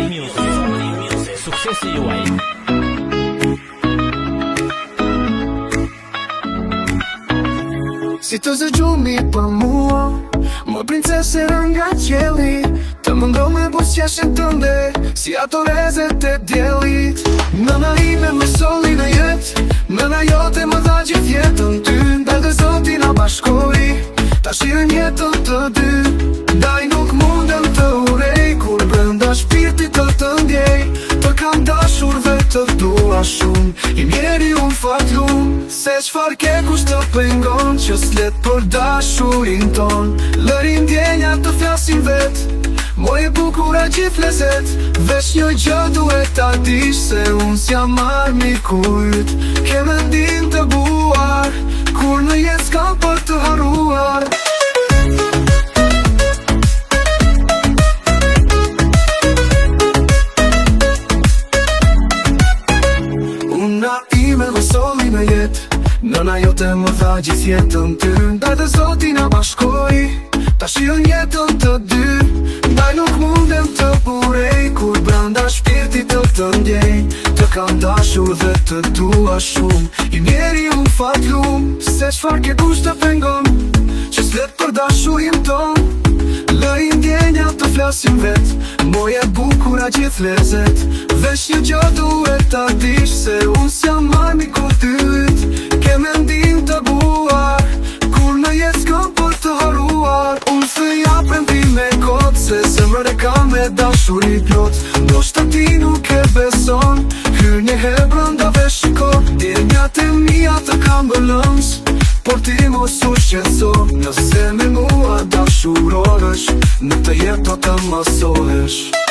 Music. Suksesi juaj. Si të zëgjumi për mua, më princese nga qeli, të mëndo me busqeshën tënde, si ato rezet e djelit. Nëna ime me soli në jet, nëna jote më dha gjithë jetën ty. Ndaj dhe zoti na bashkoi, ta shirën jetën të dy. Daj nuk mundem të urej, kur brenda shpirtit të ndjej. Të kam dashur dhe të dua shumë, i mjeri unë fatlum. Se qfar ke kush të pengon, që s'let për dashurin ton. Lërin djenja të flasin vet, moje bukura gjithë lezet. Vesh një gjë duhet ta dish, se unë s'jam marrë mirë kujt. Ke mendim të buar, kur në jetë s'kam për të haruar. Una ime dhe soli në jetë, nëna jote më tha gjithë jetën ty. Ndaj dhe zoti na bashkoi, ta shirën jetën të dy. Ndaj nuk mundem të burej, kur branda shpirtit të ndjej. Të kam dashur dhe të dua shumë, i mjeri unë fatlum. Se qfar ke kush të pengon, që s'let për dashurin ton. Lëri ndjenja të flasin vet, moje bukura gjithë lezet. Vesh një gjë duhet ta dish, se unë s'jam marrë mirë kujt. Ke mendim të buar, kur në jetë s'kam për të haruar. Unë se japem ti me kot, se zemrën e kam me dashuri plot. Ndoshta ti nuk e beson, hyr një herë brënda vesh shiko. Djenjat e mia të kam bëllëms, por ti mos u shqetëso. Nëse me mua dashurohesh, në të jetë do të mësohesh.